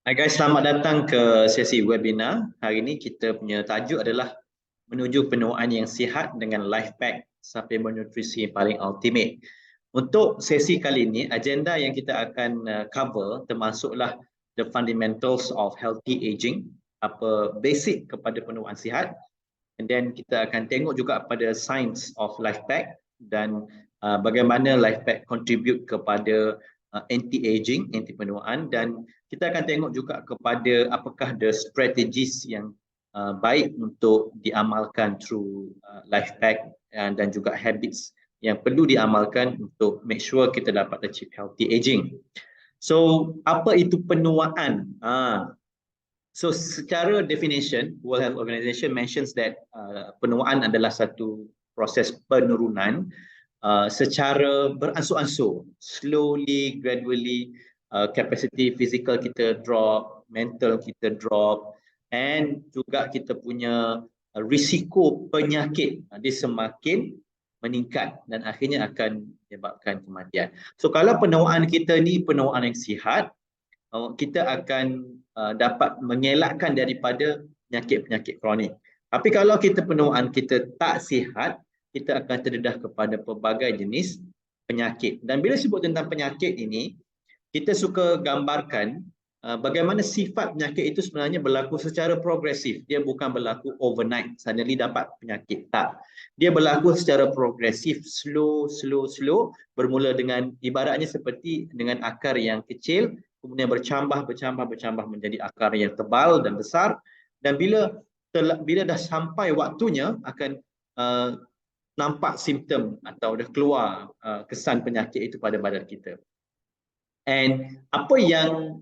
Hai guys, selamat datang ke sesi webinar. Hari ini kita punya tajuk adalah menuju penuaan yang sihat dengan life pack suplemen nutrisi yang paling ultimate. Untuk sesi kali ini, agenda yang kita akan cover termasuklah the fundamentals of healthy aging, apa basic kepada penuaan sihat, and then kita akan tengok juga pada science of life pack dan bagaimana life pack contribute kepada anti-aging, anti penuaan, dan kita akan tengok juga kepada apakah the strategies yang baik untuk diamalkan through life pack dan juga habits yang perlu diamalkan untuk make sure kita dapat achieve healthy aging. So, apa itu penuaan? So secara definition, World Health Organization mentions that penuaan adalah satu proses penurunan secara beransur-ansur, slowly, gradually, capacity physical kita drop, mental kita drop, and juga kita punya risiko penyakit dia semakin meningkat dan akhirnya akan menyebabkan kematian. So kalau penuaan kita ni penuaan yang sihat, kita akan dapat mengelakkan daripada penyakit-penyakit kronik. Tapi kalau kita penuaan kita tak sihat, kita akan terdedah kepada pelbagai jenis penyakit. Dan bila sebut tentang penyakit ini, kita suka gambarkan bagaimana sifat penyakit itu sebenarnya berlaku secara progresif. Dia bukan berlaku overnight, suddenly dapat penyakit. Tak. Dia berlaku secara progresif, slow, bermula dengan ibaratnya seperti dengan akar yang kecil, kemudian bercambah menjadi akar yang tebal dan besar, dan bila dah sampai waktunya akan nampak simptom atau dah keluar kesan penyakit itu pada badan kita. And apa yang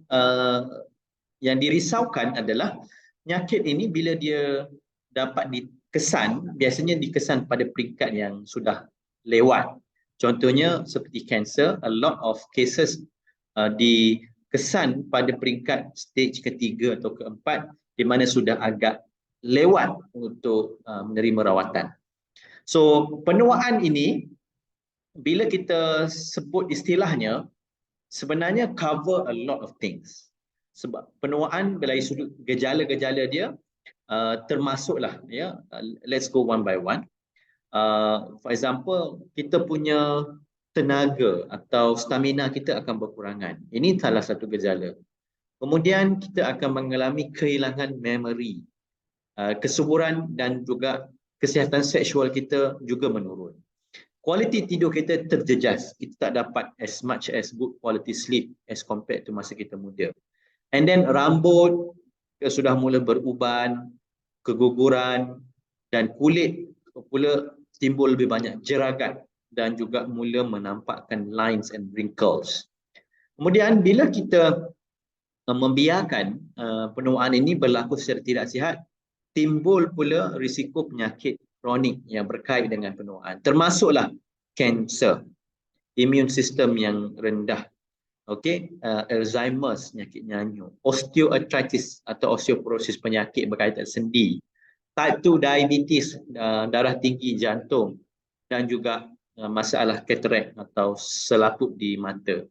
dirisaukan adalah penyakit ini bila dia dapat dikesan, biasanya dikesan pada peringkat yang sudah lewat. Contohnya seperti kanser, a lot of cases dikesan pada peringkat stage ketiga atau keempat di mana sudah agak lewat untuk menerima rawatan. So penuaan ini bila kita sebut istilahnya sebenarnya cover a lot of things. Sebab penuaan dari sudut gejala-gejala dia termasuklah ya, let's go one by one. For example, kita punya tenaga atau stamina kita akan berkurangan. Ini salah satu gejala. Kemudian kita akan mengalami kehilangan memory, kesuburan dan juga kesihatan seksual kita juga menurun. Kualiti tidur kita terjejas. Kita tak dapat as much as good quality sleep as compared to masa kita muda. And then rambut sudah mula beruban, keguguran, dan kulit pula timbul lebih banyak jeragat dan juga mula menampakkan lines and wrinkles. Kemudian bila kita membiarkan penuaan ini berlaku secara tidak sihat, timbul pula risiko penyakit kronik yang berkait dengan penuaan. Termasuklah kanser, immune system yang rendah, Alzheimer's, penyakit nyanyuk, osteoarthritis atau osteoporosis, penyakit berkaitan sendi, type 2 diabetes, darah tinggi, jantung, dan juga masalah katarak atau selaput di mata.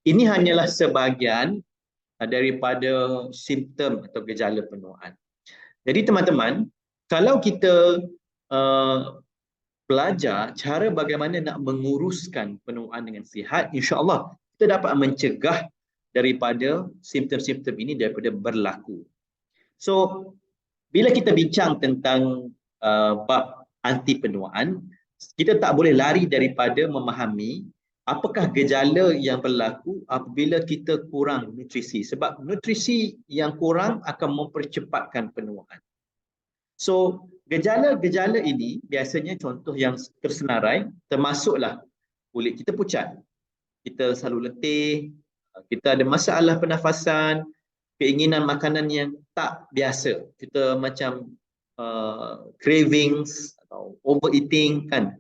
Ini hanyalah sebahagian daripada simptom atau gejala penuaan. Jadi teman-teman, kalau kita belajar cara bagaimana nak menguruskan penuaan dengan sihat, insya-Allah kita dapat mencegah daripada simptom-simptom ini daripada berlaku. So, bila kita bincang tentang bab anti penuaan, kita tak boleh lari daripada memahami apakah gejala yang berlaku apabila kita kurang nutrisi. Sebab nutrisi yang kurang akan mempercepatkan penuaan. So, gejala-gejala ini biasanya contoh yang tersenarai termasuklah kulit kita pucat, kita selalu letih, kita ada masalah pernafasan, keinginan makanan yang tak biasa, kita macam cravings atau overeating kan,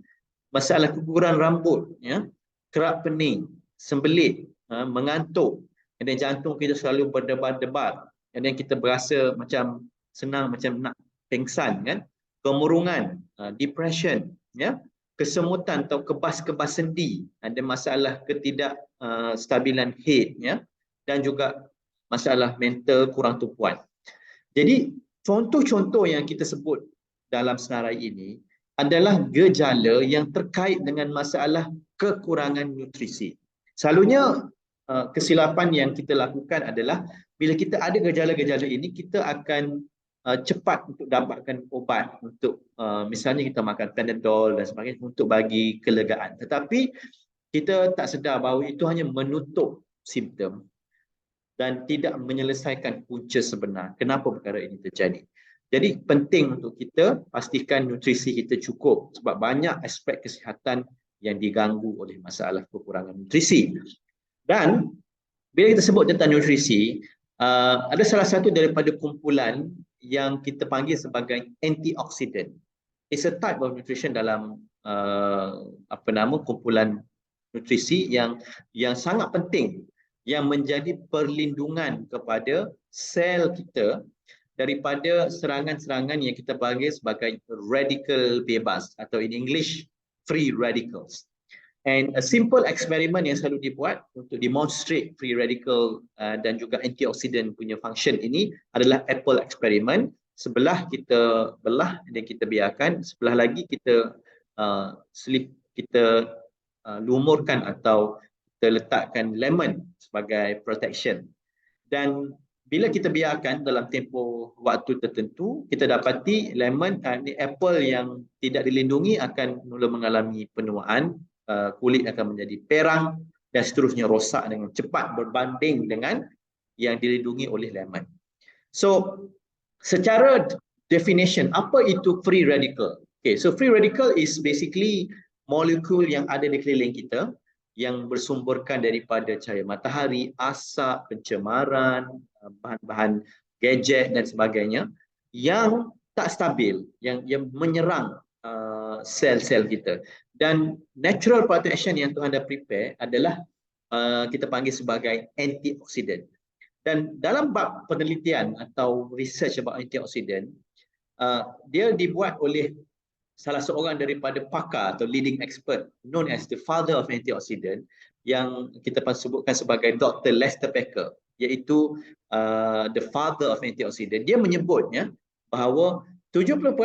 masalah keguguran rambut, ya, kerap pening, sembelit, mengantuk, dan jantung kita selalu berdebar-debar, dan kita berasa macam senang macam nak pengsan kan, kemurungan, depression, ya, kesemutan atau kebas-kebas sendi, ada masalah ketidakstabilan head, ya, dan juga masalah mental, kurang tumpuan. Jadi contoh-contoh yang kita sebut dalam senarai ini adalah gejala yang terkait dengan masalah kekurangan nutrisi. Selalunya kesilapan yang kita lakukan adalah bila kita ada gejala-gejala ini, kita akan cepat untuk dapatkan obat untuk misalnya kita makan Panadol dan sebagainya untuk bagi kelegaan. Tetapi kita tak sedar bahawa itu hanya menutup simptom dan tidak menyelesaikan punca sebenar kenapa perkara ini terjadi. Jadi penting untuk kita pastikan nutrisi kita cukup sebab banyak aspek kesihatan yang diganggu oleh masalah kekurangan nutrisi. Dan bila kita sebut tentang nutrisi, ada salah satu daripada kumpulan yang kita panggil sebagai antioksidan. It's a type of nutrition dalam kumpulan nutrisi yang sangat penting, yang menjadi perlindungan kepada sel kita daripada serangan-serangan yang kita panggil sebagai radikal bebas atau in English free radicals. And a simple eksperimen yang selalu dibuat untuk demonstrate free radical dan juga antioksidan punya function ini adalah apple experiment. Sebelah kita belah dan kita biarkan, sebelah lagi kita lumurkan atau kita letakkan lemon sebagai protection. Dan bila kita biarkan dalam tempoh waktu tertentu, kita dapati lemon, apple yang tidak dilindungi akan mula mengalami penuaan, kulit akan menjadi perang dan seterusnya rosak dengan cepat berbanding dengan yang dilindungi oleh lemon. So, secara definition, apa itu free radical? Okay, so free radical is basically molekul yang ada di keliling kita yang bersumberkan daripada cahaya matahari, asap, pencemaran, bahan-bahan gadget dan sebagainya yang tak stabil, yang menyerang sel-sel kita. Dan natural protection yang Tuhan dah prepare adalah kita panggil sebagai antioksidan. Dan dalam bab penelitian atau research about antioksidan, dia dibuat oleh salah seorang daripada pakar atau leading expert known as the father of antioxidant yang kita sebutkan sebagai Dr. Lester Pecker, iaitu the father of antioxidant. Dia menyebutnya bahawa 70%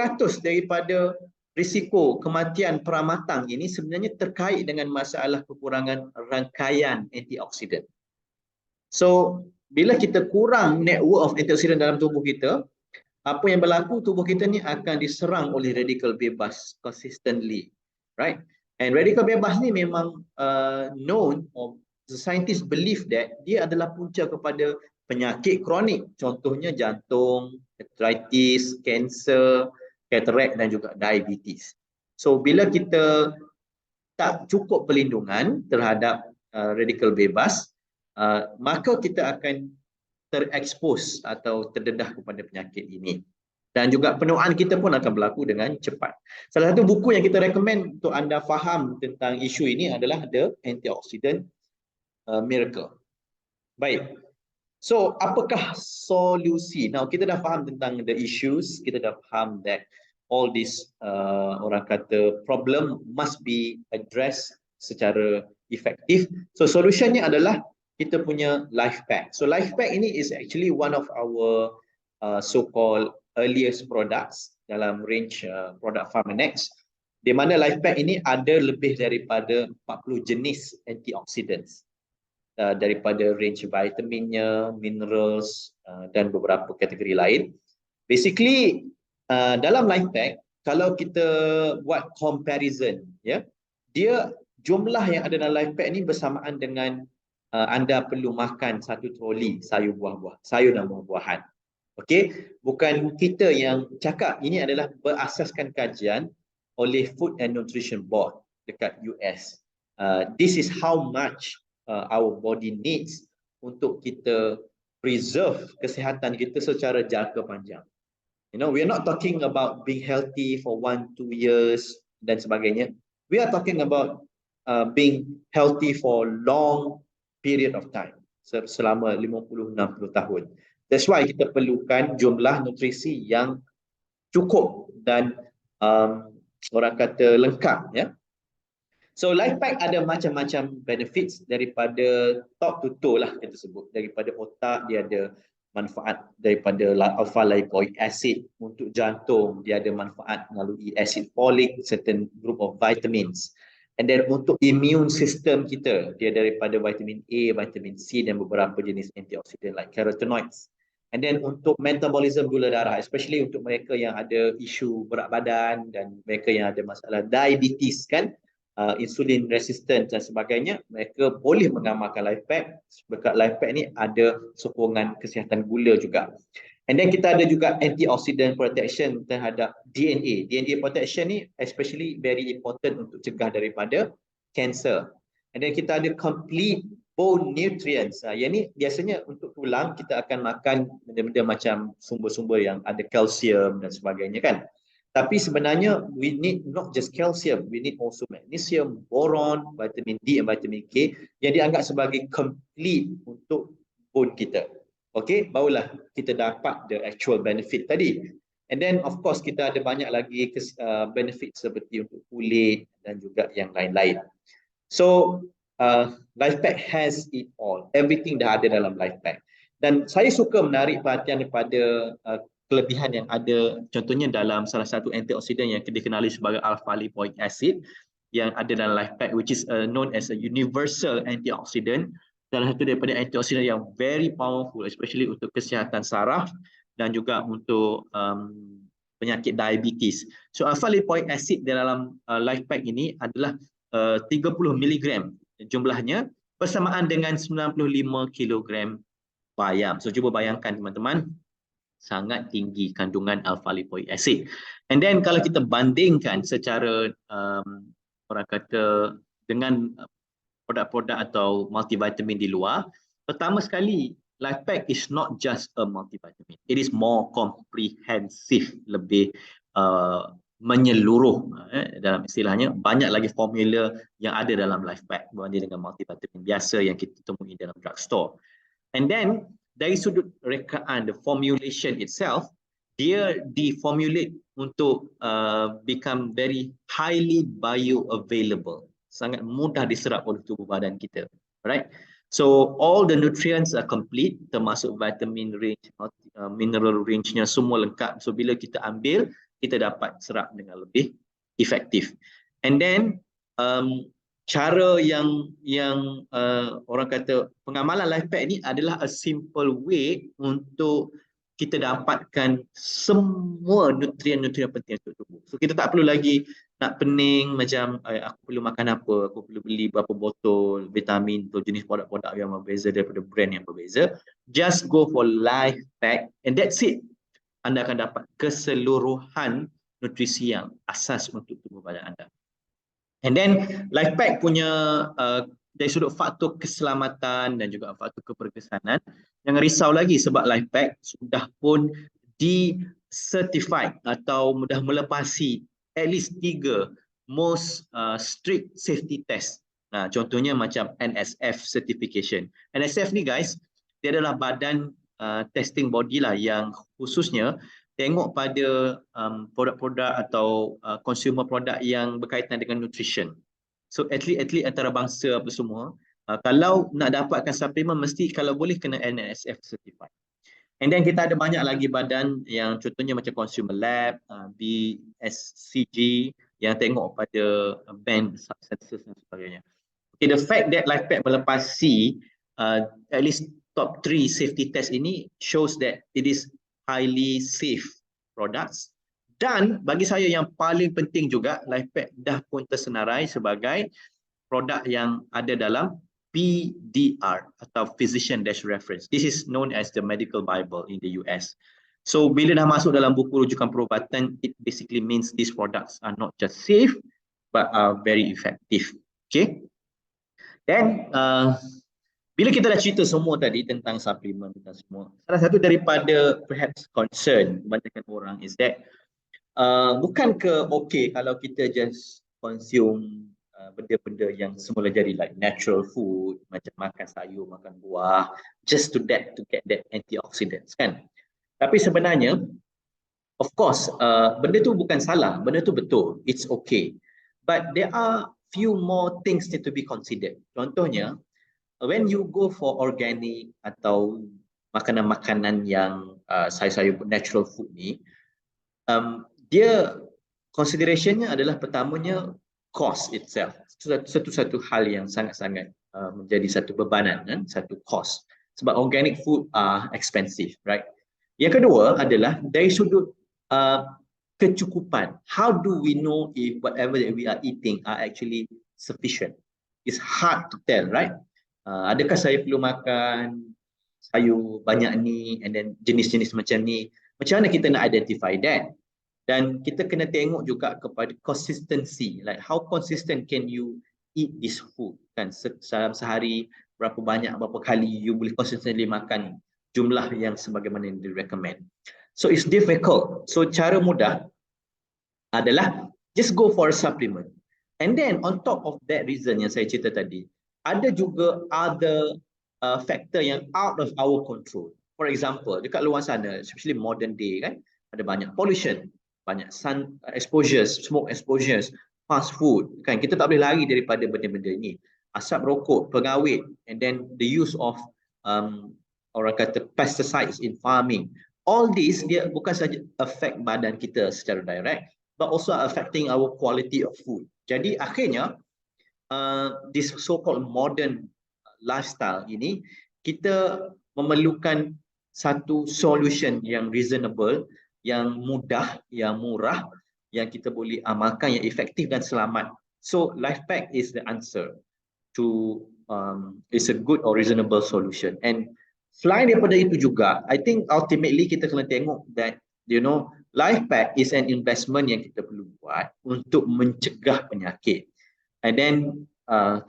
daripada risiko kematian pramatang ini sebenarnya terkait dengan masalah kekurangan rangkaian antioksidan. So, bila kita kurang network of antioksidan dalam tubuh kita, apa yang berlaku, tubuh kita ni akan diserang oleh radikal bebas consistently, right? And radikal bebas ni memang known, or the scientists believe that dia adalah punca kepada penyakit kronik, contohnya jantung, arthritis, kanser, katarak dan juga diabetes. So bila kita tak cukup perlindungan terhadap radikal bebas, maka kita akan terekspos atau terdedah kepada penyakit ini. Dan juga penuaan kita pun akan berlaku dengan cepat. Salah satu buku yang kita recommend untuk anda faham tentang isu ini adalah The Antioxidant Miracle. Baik. So, apakah solusi? Now, kita dah faham tentang the issues, kita dah faham that all this orang kata problem must be addressed secara efektif. So, solutionnya adalah kita punya life pack. So life pack ini is actually one of our so-called earliest products dalam range produk Pharmanex, di mana life pack ini ada lebih daripada 40 jenis antioxidants, daripada range vitaminnya, minerals dan beberapa kategori lain. Basically dalam life pack, kalau kita buat comparison, ya, dia jumlah yang ada dalam life pack ini bersamaan dengan anda perlu makan satu troli sayur dan buah-buahan. Okey, bukan kita yang cakap, ini adalah berasaskan kajian oleh Food and Nutrition Board dekat US. This is how much our body needs untuk kita preserve kesihatan kita secara jangka panjang. You know, we are not talking about being healthy for 1-2 years dan sebagainya. We are talking about being healthy for long period of time, selama 50-60 tahun. That's why kita perlukan jumlah nutrisi yang cukup dan orang kata lengkap, ya. So life pack ada macam-macam benefits daripada top to toe lah kita sebut. Daripada otak dia ada manfaat daripada alpha lipoic acid, untuk jantung dia ada manfaat melalui acid folic, certain group of vitamins. And then untuk immune system kita, dia daripada vitamin A, vitamin C dan beberapa jenis antioxidant like carotenoids. And then untuk metabolism gula darah, especially untuk mereka yang ada isu berat badan dan mereka yang ada masalah diabetes kan, insulin resistant dan sebagainya, mereka boleh mengamalkan life pack. Berkat life pack ni ada sokongan kesihatan gula juga. And then kita ada juga antioxidant protection terhadap DNA. DNA protection ni especially very important untuk cegah daripada cancer. And then kita ada complete bone nutrients. Yang ni biasanya untuk tulang kita akan makan benda-benda macam sumber-sumber yang ada kalsium dan sebagainya kan. Tapi sebenarnya we need not just calcium, we need also magnesium, boron, vitamin D dan vitamin K yang dianggap sebagai complete untuk bone kita. Okay, barulah kita dapat the actual benefit tadi. And then of course kita ada banyak lagi benefit seperti untuk kulit dan juga yang lain-lain. So life pack has it all. Everything dah ada dalam life pack. Dan saya suka menarik perhatian daripada kelebihan yang ada, contohnya dalam salah satu antioksidan yang dikenali sebagai alpha lipoic acid yang ada dalam life pack, which is known as a universal antioxidant. Salah satu daripada antioksidan yang very powerful, especially untuk kesihatan saraf dan juga untuk penyakit diabetes. So alpha lipoic acid dalam life pack ini adalah 30 mg jumlahnya, bersamaan dengan 95 kg bayam. So cuba bayangkan teman-teman, sangat tinggi kandungan alpha lipoic acid. And then kalau kita bandingkan secara orang kata dengan produk-produk atau multivitamin di luar, pertama sekali life pack is not just a multivitamin, it is more comprehensive, lebih menyeluruh. Dalam istilahnya banyak lagi formula yang ada dalam life pack berbanding dengan multivitamin biasa yang kita temui dalam drugstore. And then dari sudut rekaan, the formulation itself, dia diformulate untuk become very highly bioavailable, sangat mudah diserap oleh tubuh badan kita, right? So all the nutrients are complete, termasuk vitamin range, mineral range-nya semua lengkap. So bila kita ambil, kita dapat serap dengan lebih efektif. And then cara yang orang kata pengamalan life pack ni adalah a simple way untuk kita dapatkan semua nutrien-nutrien penting untuk tubuh. So kita tak perlu lagi nak pening macam aku perlu makan apa, aku perlu beli berapa botol vitamin atau jenis produk-produk yang berbeza daripada brand yang berbeza. Just go for life pack and that's it. Anda akan dapat keseluruhan nutrisi yang asas untuk tubuh badan anda. And then life pack punya dari sudut faktor keselamatan dan juga faktor keberkesanan, jangan risau lagi sebab life pack sudah pun di-certified atau sudah melepasi at least 3 most strict safety test. Nah, contohnya macam NSF certification. NSF ni guys, dia adalah badan testing body lah yang khususnya tengok pada produk-produk atau consumer produk yang berkaitan dengan nutrition. So atlet-atlet antarabangsa apa semua, kalau nak dapatkan suplemen mesti kalau boleh kena NSF certified. And then kita ada banyak lagi badan yang contohnya macam Consumer Lab, BSCG yang tengok pada band substances dan sebagainya. Okay, the fact that life pack melepasi at least top 3 safety test ini shows that it is highly safe products. Dan bagi saya yang paling penting juga, life pack dah pun tersenarai sebagai produk yang ada dalam PDR atau Physician Dash Reference. This is known as the medical bible in the US. So bila dah masuk dalam buku rujukan perubatan, it basically means these products are not just safe but are very effective. Okay. Then bila kita dah cerita semua tadi tentang suplemen tentang semua, salah satu daripada perhaps concern kebanyakan orang is that bukan ke okey kalau kita just consume benda-benda yang semula jadi like natural food, macam makan sayur, makan buah, just to get that antioxidants kan. Tapi sebenarnya of course benda tu bukan salah, benda tu betul, it's okay. But there are few more things need to be considered. Contohnya, when you go for organic atau makanan-makanan yang sayur-sayur natural food ni, dia considerationnya adalah pertamanya cost itself. Satu hal yang sangat-sangat menjadi satu bebanan, satu cost. Sebab organic food are expensive, right? Yang kedua adalah dari sudut kecukupan. How do we know if whatever that we are eating are actually sufficient? It's hard to tell, right? Adakah saya perlu makan sayur banyak ni and then jenis-jenis macam ni? Macam mana kita nak identify that? Dan kita kena tengok juga kepada consistency, like how consistent can you eat this food, kan? Sehari berapa banyak, berapa kali you boleh consistently makan jumlah yang sebagaimana yang di-recommend. So it's difficult. So cara mudah adalah just go for a supplement. And then on top of that reason yang saya cerita tadi, ada juga other factor yang out of our control. For example, dekat luar sana, especially modern day, kan, ada banyak pollution, banyak sun exposures, smoke exposures, fast food, kan, kita tak boleh lari daripada benda-benda ini. Asap rokok, pengawet, and then the use of orang kata pesticides in farming. All this dia bukan saja affect badan kita secara direct, but also affecting our quality of food. Jadi akhirnya this so-called modern lifestyle ini, kita memerlukan satu solution yang reasonable, yang mudah, yang murah, yang kita boleh amalkan, yang efektif dan selamat. So LifePack is the answer to it's a good or reasonable solution. And selain daripada itu juga, I think ultimately kita kena tengok that, you know, LifePack is an investment yang kita perlu buat untuk mencegah penyakit. And then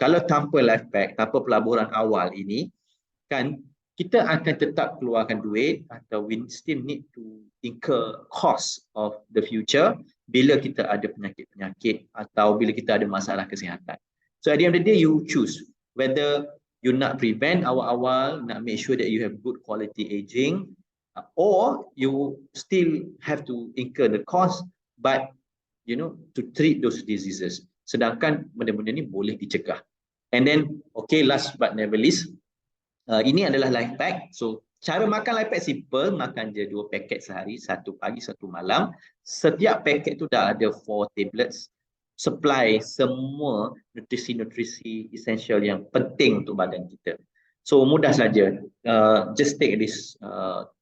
kalau tanpa LifePack, tanpa pelaburan awal ini, kan, kita akan tetap keluarkan duit atau we still need to incur cost of the future bila kita ada penyakit-penyakit atau bila kita ada masalah kesihatan. So at the end of the day, you choose whether you nak prevent awal-awal, nak make sure that you have good quality aging, or you still have to incur the cost but, you know, to treat those diseases. Sedangkan benda-benda ni boleh dicegah. And then, okay, last but never least, ini adalah LifePack. So cara makan LifePack simple, makan je 2 paket sehari, 1 pagi, 1 malam. Setiap paket tu dah ada 4 tablets, supply semua nutrisi-nutrisi essential yang penting untuk badan kita. So mudah saja, just take this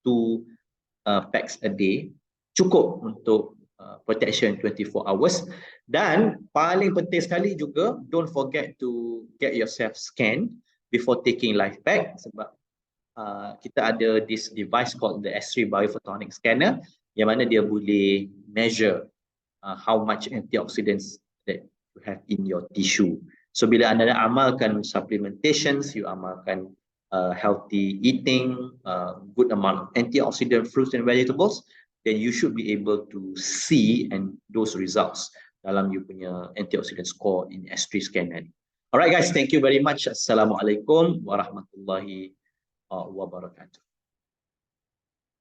2 packs a day, cukup untuk protection 24 hours. Dan paling penting sekali juga, don't forget to get yourself scanned before taking LifePack, sebab kita ada this device called the S3 Biophotonic Scanner yang mana dia boleh measure how much antioxidants that you have in your tissue. So bila anda amalkan supplementations, you amalkan healthy eating, good amount of antioxidant fruits and vegetables, then you should be able to see and those results dalam you punya antioxidant score in S3 scanner. Alright guys, thank you very much. Assalamualaikum warahmatullahi wabarakatuh.